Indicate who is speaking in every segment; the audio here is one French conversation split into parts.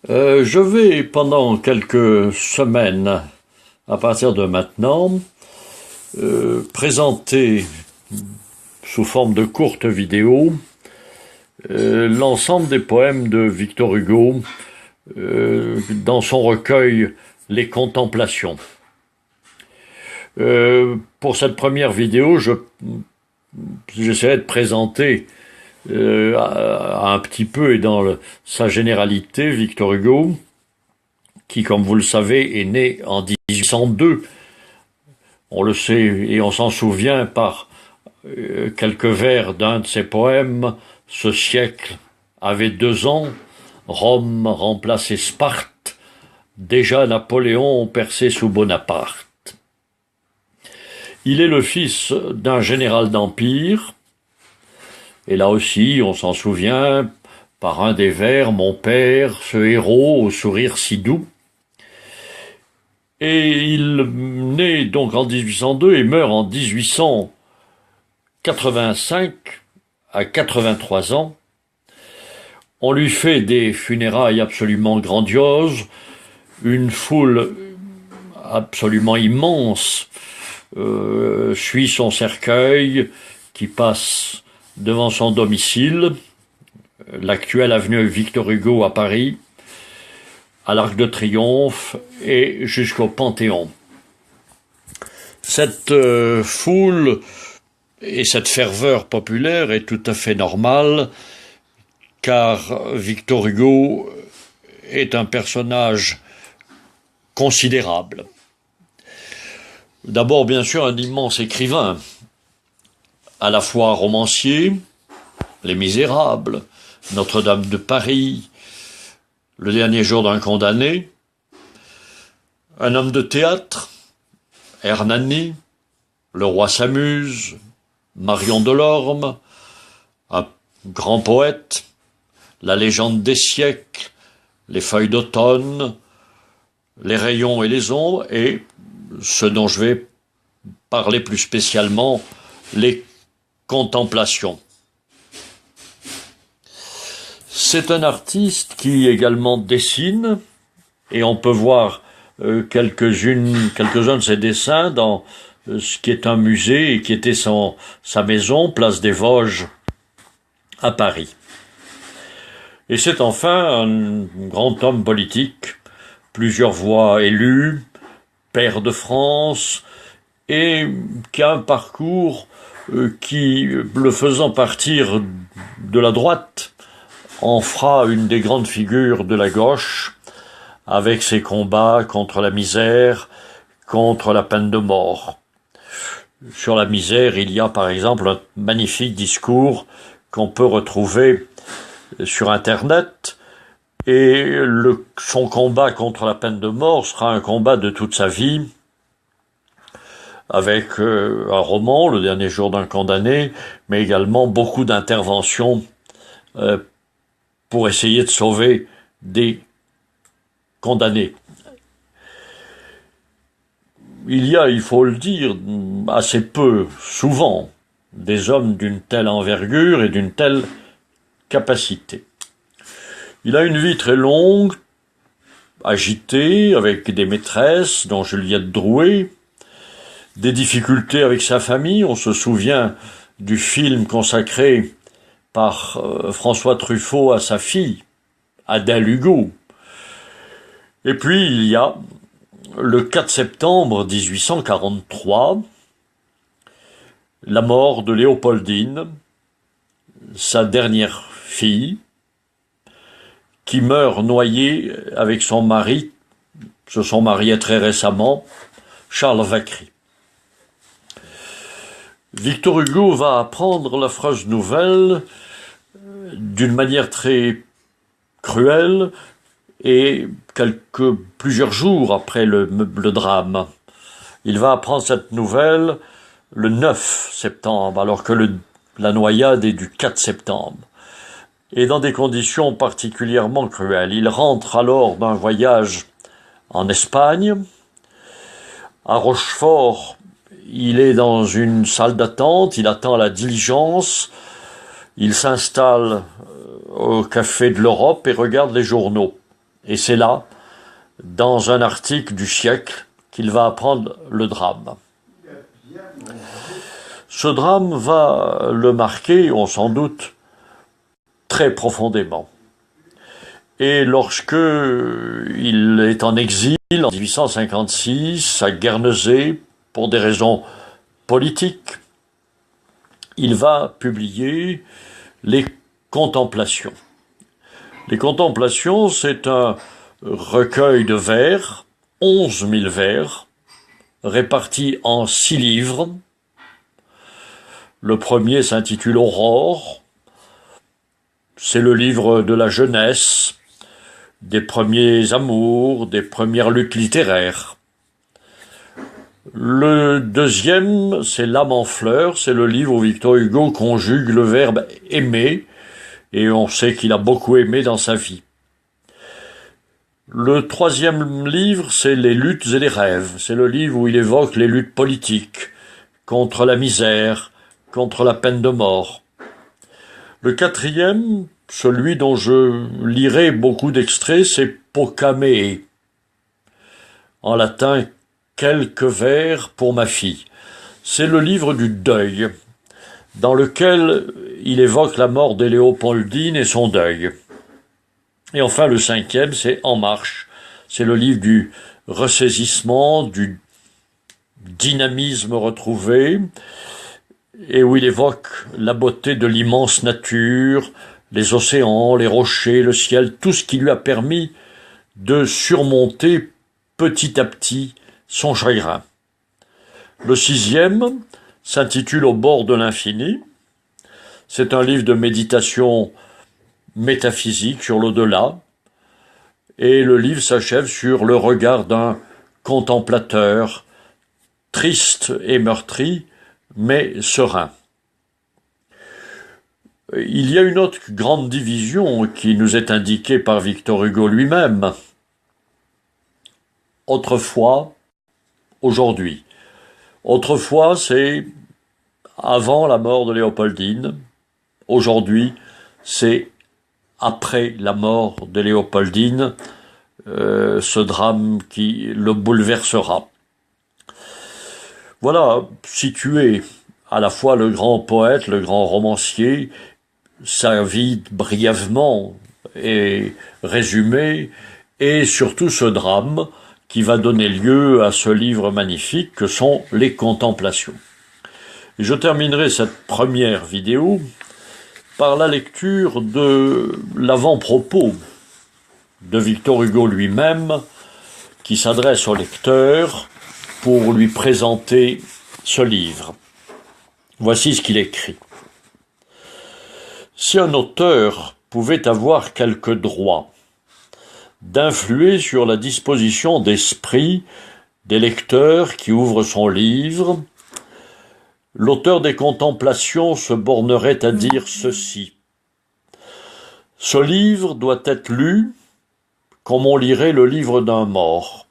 Speaker 1: Je vais pendant quelques semaines, à partir de maintenant, présenter sous forme de courtes vidéos l'ensemble des poèmes de Victor Hugo dans son recueil Les Contemplations. Pour cette première vidéo, j'essaierai de présenter un petit peu et dans sa généralité Victor Hugo, qui, comme vous le savez, est né en 1802. On le sait et on s'en souvient par quelques vers d'un de ses poèmes. Ce siècle avait 2 ans, Rome remplaçait Sparte, déjà Napoléon perçait sous Bonaparte. Il est le fils d'un général d'Empire, et là aussi, on s'en souvient, par un des vers, mon père, ce héros au sourire si doux. Et il naît donc en 1802 et meurt en 1885, à 83 ans. On lui fait des funérailles absolument grandioses, une foule absolument immense suit son cercueil qui passe devant son domicile, l'actuelle avenue Victor Hugo à Paris, à l'Arc de Triomphe et jusqu'au Panthéon. Cette foule et cette ferveur populaire est tout à fait normale, car Victor Hugo est un personnage considérable. D'abord, bien sûr, un immense écrivain, à la fois romancier, Les Misérables, Notre-Dame de Paris, Le dernier jour d'un condamné, un homme de théâtre, Hernani, Le roi s'amuse, Marion Delorme, un grand poète, La légende des siècles, Les feuilles d'automne, Les rayons et les ombres, et ce dont je vais parler plus spécialement, les contemplations. C'est un artiste qui également dessine, et on peut voir quelques-uns de ses dessins dans ce qui est un musée et qui était sa maison, place des Vosges, à Paris. Et c'est enfin un grand homme politique, plusieurs fois élu, pair de France, et qui a un parcours qui, le faisant partir de la droite, en fera une des grandes figures de la gauche, avec ses combats contre la misère, contre la peine de mort. Sur la misère, il y a par exemple un magnifique discours qu'on peut retrouver sur Internet, et son combat contre la peine de mort sera un combat de toute sa vie, avec un roman, Le dernier jour d'un condamné, mais également beaucoup d'interventions pour essayer de sauver des condamnés. Il y a, il faut le dire, assez peu, souvent, des hommes d'une telle envergure et d'une telle capacité. Il a une vie très longue, agitée, avec des maîtresses, dont Juliette Drouet, des difficultés avec sa famille. On se souvient du film consacré par François Truffaut à sa fille, Adèle Hugo. Et puis il y a le 4 septembre 1843, la mort de Léopoldine, sa dernière fille, qui meurt noyée avec son mari, se sont mariés très récemment, Charles Vacry. Victor Hugo va apprendre l'affreuse nouvelle d'une manière très cruelle et plusieurs jours après le drame. Il va apprendre cette nouvelle le 9 septembre, alors que la noyade est du 4 septembre. Et dans des conditions particulièrement cruelles. Il rentre alors d'un voyage en Espagne. À Rochefort, il est dans une salle d'attente, il attend la diligence, il s'installe au Café de l'Europe et regarde les journaux. Et c'est là, dans un article du siècle, qu'il va apprendre le drame. Ce drame va le marquer, on s'en doute, très profondément. Et lorsque il est en exil en 1856 à Guernesey, pour des raisons politiques, il va publier les Contemplations. Les Contemplations, c'est un recueil de vers, 11 000 vers, répartis en 6 livres. Le premier s'intitule Aurore. C'est le livre de la jeunesse, des premiers amours, des premières luttes littéraires. Le deuxième, c'est L'âme en fleurs, c'est le livre où Victor Hugo conjugue le verbe aimer, et on sait qu'il a beaucoup aimé dans sa vie. Le troisième livre, c'est Les luttes et les rêves, c'est le livre où il évoque les luttes politiques, contre la misère, contre la peine de mort. Le quatrième, celui dont je lirai beaucoup d'extraits, c'est Pokamee. En latin, quelques vers pour ma fille. C'est le livre du deuil, dans lequel il évoque la mort de Léopoldine et son deuil. Et enfin, le cinquième, c'est En marche. C'est le livre du ressaisissement, du dynamisme retrouvé, et où il évoque la beauté de l'immense nature, les océans, les rochers, le ciel, tout ce qui lui a permis de surmonter petit à petit son chagrin. Le sixième s'intitule Au bord de l'infini. C'est un livre de méditation métaphysique sur l'au-delà, et le livre s'achève sur le regard d'un contemplateur, triste et meurtri, mais serein. Il y a une autre grande division qui nous est indiquée par Victor Hugo lui-même. Autrefois, aujourd'hui. Autrefois, c'est avant la mort de Léopoldine. Aujourd'hui, c'est après la mort de Léopoldine, ce drame qui le bouleversera. Voilà, situé à la fois le grand poète, le grand romancier, sa vie brièvement est résumée, et surtout ce drame qui va donner lieu à ce livre magnifique que sont les Contemplations. Et je terminerai cette première vidéo par la lecture de l'avant-propos de Victor Hugo lui-même, qui s'adresse au lecteur pour lui présenter ce livre. Voici ce qu'il écrit. Si un auteur pouvait avoir quelque droit d'influer sur la disposition d'esprit des lecteurs qui ouvrent son livre, l'auteur des Contemplations se bornerait à dire ceci. Ce livre doit être lu comme on lirait le livre d'un mort.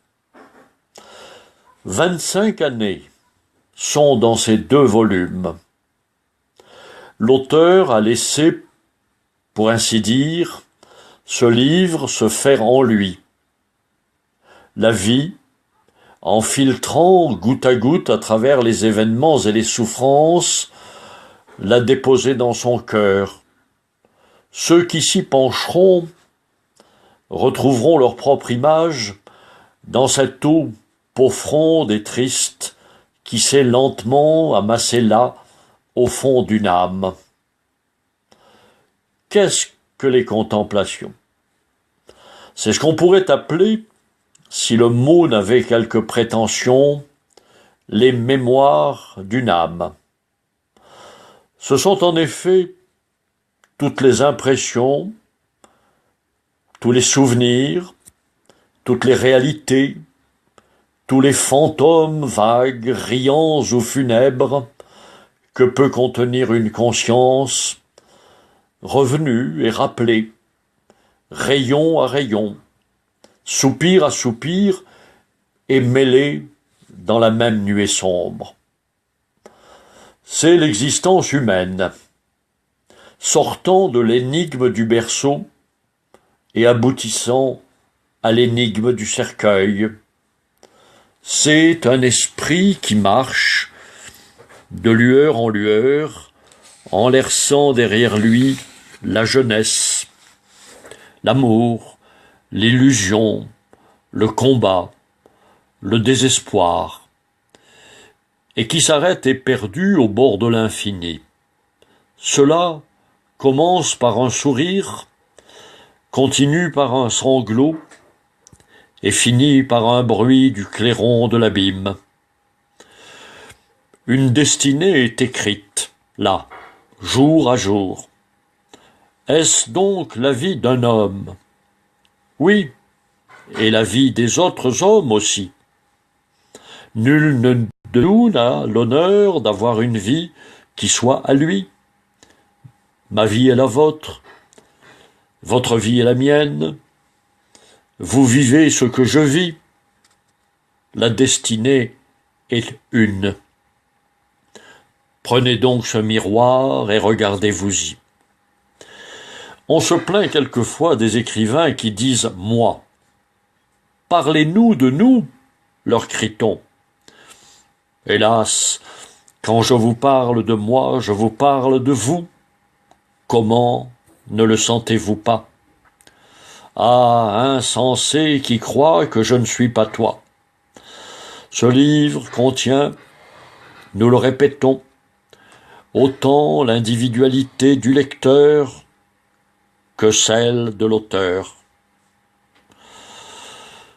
Speaker 1: 25 années sont dans ces 2 volumes. L'auteur a laissé, pour ainsi dire, ce livre se faire en lui. La vie, en filtrant goutte à goutte à travers les événements et les souffrances, l'a déposé dans son cœur. Ceux qui s'y pencheront retrouveront leur propre image dans cette eau profonde et triste qui s'est lentement amassée là, au fond d'une âme. Qu'est-ce que les contemplations? C'est ce qu'on pourrait appeler, si le mot n'avait quelque prétention, les mémoires d'une âme. Ce sont en effet toutes les impressions, tous les souvenirs, toutes les réalités, tous les fantômes vagues, riants ou funèbres, que peut contenir une conscience, revenue et rappelée, rayon à rayon, soupir à soupir, et mêlée dans la même nuée sombre. C'est l'existence humaine, sortant de l'énigme du berceau et aboutissant à l'énigme du cercueil. C'est un esprit qui marche de lueur en laissant derrière lui la jeunesse, l'amour, l'illusion, le combat, le désespoir, et qui s'arrête éperdu au bord de l'infini. Cela commence par un sourire, continue par un sanglot, et finit par un bruit du clairon de l'abîme. Une destinée est écrite, là, jour à jour. Est-ce donc la vie d'un homme? Oui, et la vie des autres hommes aussi. Nul de nous n'a l'honneur d'avoir une vie qui soit à lui. Ma vie est la vôtre, votre vie est la mienne. Vous vivez ce que je vis. La destinée est une. Prenez donc ce miroir et regardez-vous-y. On se plaint quelquefois des écrivains qui disent « moi ». Parlez-nous de nous, leur crie-t-on. Hélas, quand je vous parle de moi, je vous parle de vous. Comment ne le sentez-vous pas? Ah, insensé qui croit que je ne suis pas toi. Ce livre contient, nous le répétons, autant l'individualité du lecteur que celle de l'auteur.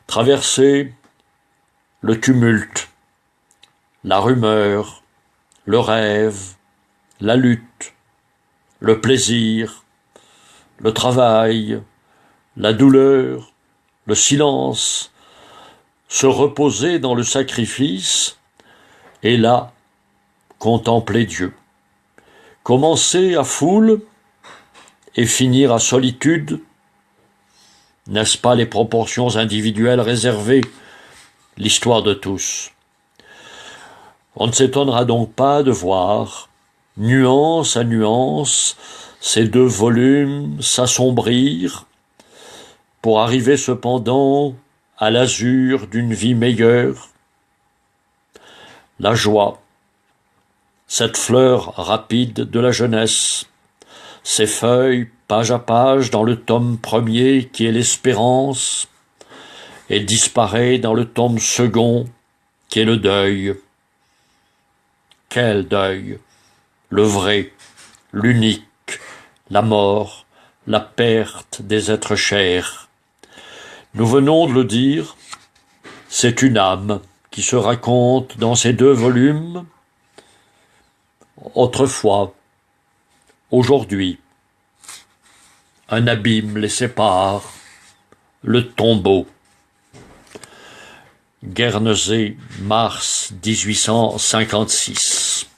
Speaker 1: Traverser le tumulte, la rumeur, le rêve, la lutte, le plaisir, le travail, la douleur, le silence, se reposer dans le sacrifice, et là, contempler Dieu. Commencer à foule et finir à solitude, n'est-ce pas les proportions individuelles réservées, l'histoire de tous? On ne s'étonnera donc pas de voir, nuance à nuance, ces deux volumes s'assombrir, pour arriver cependant à l'azur d'une vie meilleure. La joie, cette fleur rapide de la jeunesse, ses feuilles page à page dans le tome premier qui est l'espérance, et disparaît dans le tome second qui est le deuil. Quel deuil? Le vrai, l'unique, la mort, la perte des êtres chers. Nous venons de le dire, c'est une âme qui se raconte dans ces deux volumes, autrefois, aujourd'hui. Un abîme les sépare, le tombeau. Guernesey, mars 1856.